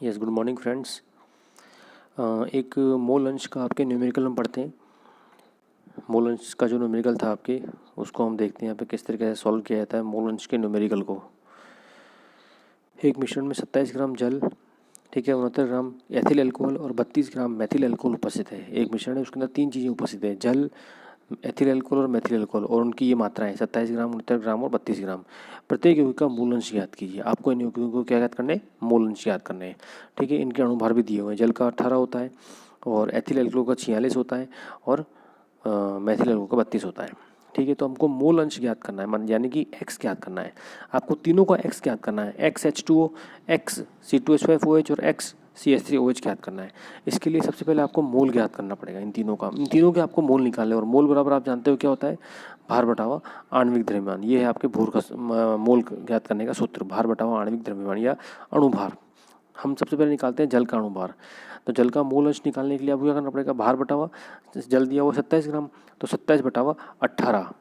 Yes, good morning friends. एक मोल अंश का आपके न्यूमेरिकल हम पढ़ते हैं। मोल अंश का जो न्यूमेरिकल था आपके, उसको हम देखते हैं यहाँ पे किस तरीके से सॉल्व किया जाता है मोल अंश के न्यूमेरिकल को। एक मिश्रण में 27 ग्राम जल, ठीक है, 69 ग्राम एथिल अल्कोहल और 32 ग्राम मेथिल अल्कोहल उपस्थित है। एक मिश्रण है, उसके अंदर 3 चीज़ें उपस्थित है, जल, एथिल अल्कोहल और मेथिल अल्कोहल, और उनकी ये मात्राएं 27 ग्राम, 69 ग्राम और 32 ग्राम। प्रत्येक यौगिक का मूल अंश ज्ञात कीजिए। आपको इन यौगिकों को क्या याद करने हैं? मूल अंश याद करने हैं। ठीक है, इनके अणुभार भी दिए हुए हैं। जल का 18 होता है और एथिल अल्कोहल का 46 होता है और मेथिल अल्कोहल का 32 होता है। ठीक है, तो हमको मूल अंश ज्ञात करना है, यानी कि एक्स ज्ञात करना है। आपको तीनों का एक्स ज्ञात करना है, एक्स H2O, एक्स C2H5OH और एक्स CH3OH ज्ञात करना है। इसके लिए सबसे पहले आपको मोल ज्ञात करना पड़ेगा इन तीनों का। इन तीनों के आपको मोल निकालने, और मोल बराबर आप जानते हो क्या होता है? भार बटावा आणविक द्रव्यमान। ये है आपके भूर का मोल ज्ञात करने का सूत्र, भार बटावा आणविक द्रव्यमान या अणुभार। हम सबसे पहले निकालते हैं जल का अणुभार। तो जल का मूल अंश निकालने के लिए आपको क्या करना पड़ेगा? भार बटावा, जल दिया हुआ 27 ग्राम, तो 27 बटावा 18,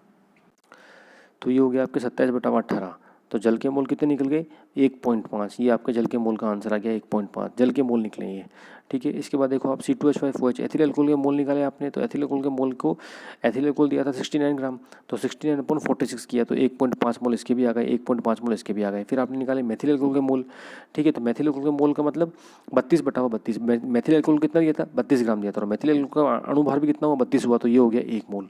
तो ये हो गया आपके 27 बटावा 18। तो जल के मोल कितने निकल गए? 1.5। ये आपके जल के मोल का आंसर आ गया, 1.5 जल के मोल निकले ये। ठीक है, इसके बाद देखो आप C2H5OH एथिल अल्कोहल के मोल निकाले आपने। तो एथिल अल्कोहल के मोल को, एथिल अल्कोहल दिया था 69 ग्राम, तो 69/46 किया तो 1.5 मोल इसके भी आ गए, 1.5 मोल इसके भी आ गए। फिर आपने निकाले मेथिल अल्कोहल के मोल। ठीक है, तो मेथिल अल्कोहल के मोल का मतलब 32 बटावा 32। मेथिल अल्कोहल कितना दिया था? 32 ग्राम दिया था, और मेथिल अल्कोहल का अणुभार भी कितना हुआ? 32 हुआ, तो ये हो गया 1 मोल।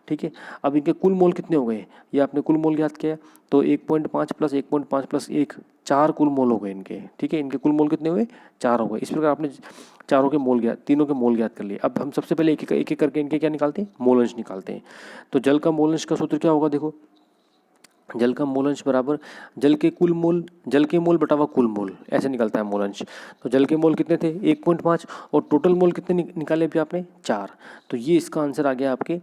ठीक है, अब इनके कुल मोल कितने हो गए? ये आपने कुल मोल ज्ञात किया, तो 1.5 प्लस 1.5 प्लस 1, 4 कुल मोल हो गए इनके। ठीक है, इनके कुल मोल कितने हुए? 4 हो गए। इस प्रकार आपने चारों के मोल ज्ञात, तीनों के मोल ज्ञात कर लिए। अब हम सबसे पहले एक एक करके इनके क्या निकालते हैं? मोल अंश निकालते हैं। तो जल का मोल अंश का सूत्र क्या होगा? देखो, जल का मूल अंश बराबर जल के कुल मोल, जल के मोल बटावा कुल मोल, ऐसे निकलता है मूल अंश। तो जल के मोल कितने थे? 1.5, और टोटल मोल कितने निकाले भी आपने? 4। तो ये इसका आंसर आ गया आपके,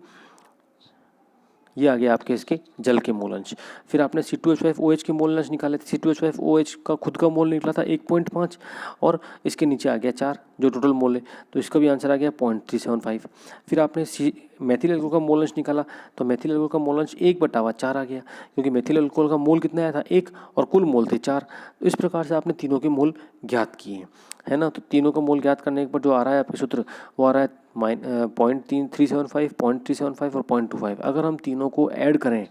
ये आ गया आपके इसके जल के मोल अंश। फिर आपने C2H5OH के मोल अंश निकाले थे। C2H5OH का खुद का मोल निकला था 1.5, और इसके नीचे आ गया 4 जो टोटल मोल है, तो इसका भी आंसर आ गया 0.375। फिर आपने मेथिल अल्कोहल का मोल अंश निकाला, तो मेथिल अल्कोहल का मोल अंश 1/4 आ गया, क्योंकि मेथिल अल्कोहल का मोल कितना आया था? 1, और कुल मोल थे 4। तो इस प्रकार से आपने तीनों के मोल ज्ञात किए, है ना। तो तीनों का मोल ज्ञात करने के बाद जो आ रहा है आपके सूत्र, वो आ रहा है 0.375, 0.375 और 0.25। अगर हम तीनों को ऐड करें,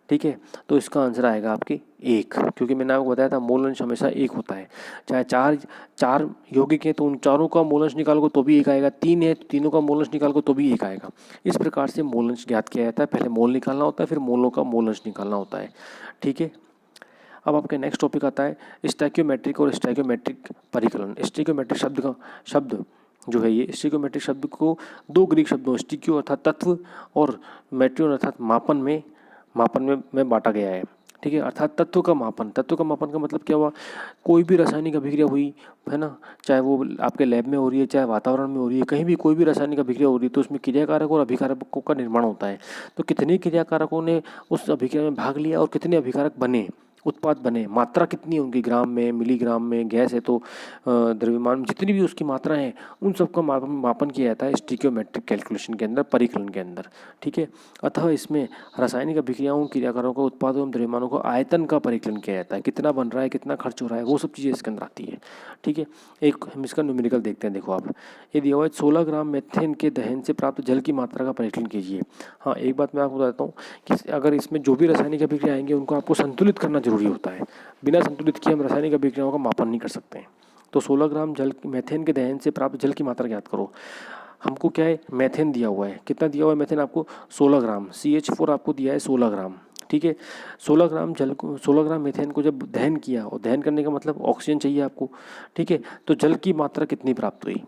ठीक है, तो इसका आंसर आएगा आपके 1, क्योंकि मैंने आपको बताया था मोल अंश हमेशा 1 होता है। चाहे चार यौगिक हैं तो उन चारों का मोल अंश निकालोगे तो भी 1 आएगा, 3 है तो तीनों का मोल अंश निकालोगे तो भी 1 आएगा। इस प्रकार से मोल अंश ज्ञात किया जाता है। पहले मोल निकालना होता है, फिर मोलों का मोल अंश निकालना होता है। ठीक है, अब आपका नेक्स्ट टॉपिक आता है स्टैक्योमेट्रिक और स्टैक्योमेट्रिक परिकलन। स्टैक्योमेट्रिक शब्द जो है, ये स्टैक्योमेट्रिक शब्द को 2 ग्रीक शब्दों स्टिक्यो अर्थात तत्व और मेट्रियन अर्थात मापन में बांटा गया है। ठीक है, अर्थात तत्व का मापन का मतलब क्या हुआ? कोई भी रासायनिक अभिक्रिया हुई, है ना, चाहे वो आपके लैब में हो रही है, चाहे वातावरण में हो रही है, कहीं भी कोई भी रासायनिक अभिक्रिया हो रही है, तो उसमें क्रियाकारक और अभिकारकों का निर्माण होता है। तो कितने क्रियाकारकों ने उस अभिक्रिया में भाग लिया और कितने अभिकारक बने, उत्पाद बने, मात्रा कितनी है उनकी, ग्राम में, मिलीग्राम में, गैस है तो द्रव्यमान में, जितनी भी उसकी मात्रा है, उन सबका मापन किया जाता है स्टिक्योमेट्रिक कैलकुलेशन के अंदर, परिकलन के अंदर। ठीक है, अतः इसमें रासायनिक अभिक्रियाओं, क्रियाकारों, उत्पादों एवं द्रव्यमानों को आयतन का परिकलन किया जाता है, कितना बन रहा है, कितना खर्च हो रहा है, वो सब चीज़ें इसके अंदर आती है। ठीक है, एक हम इसका न्यूमेरिकल देखते हैं। देखो आप, ये दिया हुआ है 16 ग्राम मेथेन के दहन से प्राप्त जल की मात्रा का परिकलन कीजिए। हाँ, एक बात मैं आपको बताता हूँ कि अगर इसमें जो भी रासायनिक अभिक्रिया आएंगे उनको आपको संतुलित करना जरूरी होता है। बिना संतुलित किए हम रासायनिक अभिक्रियाओं का मापन नहीं कर सकते हैं। तो 16 ग्राम जल मेथेन के दहन से प्राप्त जल की मात्रा ज्ञात करो। हमको क्या है? मेथेन दिया हुआ है, कितना दिया हुआ है मेथेन आपको? 16 ग्राम। CH4 आपको दिया है 16 ग्राम। ठीक है, 16 ग्राम जल को, 16 ग्राम मेथेन को जब दहन किया, और दहन करने का मतलब ऑक्सीजन चाहिए आपको। ठीक है, तो जल की मात्रा कितनी प्राप्त हुई,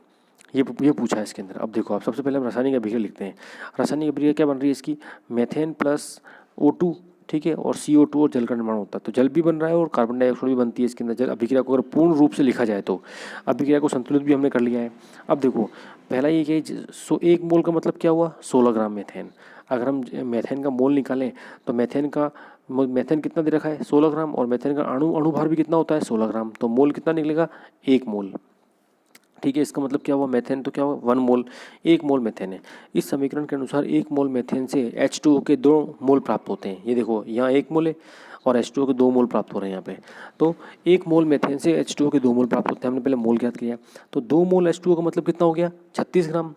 ये पूछा है इसके अंदर। अब देखो आप, सबसे पहले हम रासायनिक अभिक्रिया लिखते हैं। रासायनिक अभिक्रिया क्या बन रही है इसकी? मेथेन प्लस O2, ठीक है, और CO2 और जल का निर्माण होता है। तो जल भी बन रहा है और कार्बन डाइऑक्साइड भी बनती है इसके अंदर। जल अभिक्रिया को अगर पूर्ण रूप से लिखा जाए तो अभिक्रिया को संतुलित भी हमने कर लिया है। अब देखो, पहला ये कि 1 मोल का मतलब क्या हुआ? 16 ग्राम मेथेन। अगर हम मेथेन का मोल निकालें तो मेथेन कितना दे रखा है? 16 ग्राम, और मेथेन का अणुभार भी कितना होता है? 16 ग्राम। तो मोल कितना निकलेगा? 1 मोल। ठीक है। इसका मतलब क्या हुआ, मेथेन तो क्या हुआ 1 मोल, 1 मोल मेथेन है। इस समीकरण के अनुसार 1 मोल मेथेन से H2O के 2 मोल प्राप्त होते हैं। ये देखो यहाँ 1 मोल है और H2O के 2 मोल प्राप्त हो रहे हैं यहाँ पे। तो 1 मोल मेथेन से H2O के 2 मोल प्राप्त होते हैं। हमने पहले मोल ज्ञात किया, तो 2 मोल H2O का मतलब कितना हो गया 36 ग्राम।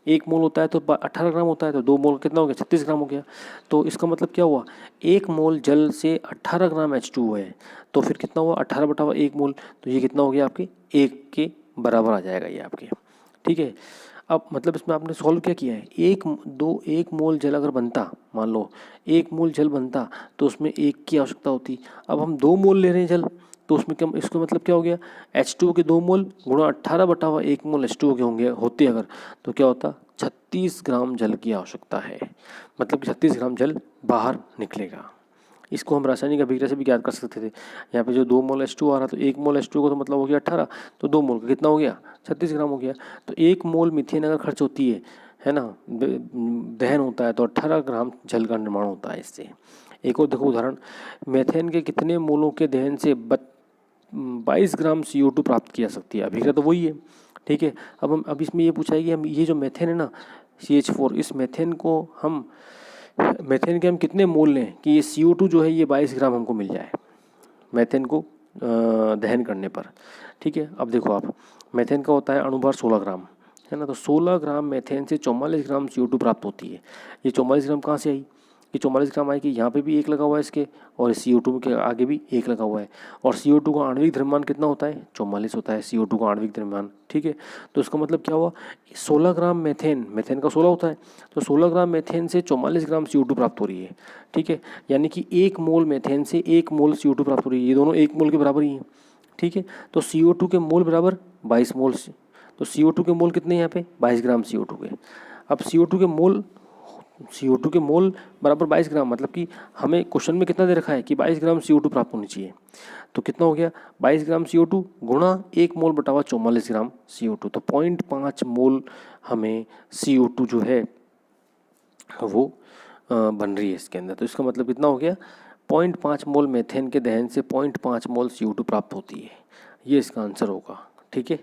1 मोल होता है तो 18 ग्राम होता है, तो 2 मोल कितना हो गया 36 ग्राम हो गया। तो इसका मतलब क्या हुआ, 1 मोल जल से 18 ग्राम H2O है, तो फिर कितना हुआ 18/1 मोल, तो ये कितना हो गया आपके 1 के बराबर आ जाएगा ये आपके। ठीक है। अब मतलब इसमें आपने सॉल्व क्या किया है, 1 मोल जल अगर बनता, मान लो 1 मोल जल बनता तो उसमें 1 की आवश्यकता होती। अब हम 2 मोल ले रहे हैं जल, तो उसमें क्या, इसका मतलब क्या हो गया H2O के 2 मोल गुणा 18/1 मोल H2O के होंगे होते अगर, तो क्या होता 36 ग्राम जल की आवश्यकता है। मतलब कि 36 ग्राम जल बाहर निकलेगा। इसको हम रासायनिक अभिक्रिया से भी ज्ञात कर सकते थे। यहाँ पे जो 2 मोल H2O आ रहा, तो 1 मोल H2O को तो मतलब हो गया 18, तो 2 मोल का कितना हो गया 36 ग्राम हो गया। तो 1 मोल मीथेन अगर खर्च होती है ना, दहन होता है, तो 18 ग्राम जल का निर्माण होता है इससे। एक और देखो उदाहरण, मेथेन के कितने मोलों के दहन से 22 ग्राम CO2 प्राप्त किया सकती है। अभिक्रिया तो वही है। ठीक है। अब इसमें ये पूछा है कि हम ये जो मेथेन है ना CH4, इस मेथेन के हम कितने मोल लें कि ये CO2 जो है ये 22 ग्राम हमको मिल जाए मेथेन को दहन करने पर। ठीक है। अब देखो आप, मेथेन का होता है अणुभार 16 ग्राम, है ना, तो 16 ग्राम मेथेन से 44 ग्राम CO2 प्राप्त होती है। ये 44 ग्राम कहाँ से आई, ये 44 ग्राम आई कि यहाँ पे भी 1 लगा हुआ है इसके, और CO2 के आगे भी 1 लगा हुआ है। और CO2 का आणविक द्रव्यमान कितना होता है 44 होता है CO2 का आणविक द्रव्यमान। ठीक है। तो इसका मतलब क्या हुआ, 16 ग्राम मेथेन का 16 होता है, तो 16 ग्राम मेथेन से 44 ग्राम CO2 प्राप्त हो रही है। ठीक है। यानी कि 1 मोल मेथेन से 1 मोल CO2 प्राप्त हो रही है। ये दोनों 1 मोल के बराबर ही हैं। ठीक है। तो CO2 के मोल बराबर 22 मोल, तो CO2 के मोल कितने हैं यहाँ पे 22 ग्राम CO2 के। अब CO2 के मोल बराबर 22 ग्राम, मतलब कि हमें क्वेश्चन में कितना दे रखा है कि 22 ग्राम CO2 प्राप्त होनी चाहिए। तो कितना हो गया 22 ग्राम CO2 गुणा 1 मोल बटावा 44 ग्राम CO2, तो 0.5 मोल हमें CO2 जो है वो बन रही है इसके अंदर। तो इसका मतलब कितना हो गया 0.5 मोल मेथेन के दहन से 0.5 मोल CO2 प्राप्त होती है। ये इसका आंसर होगा। ठीक है।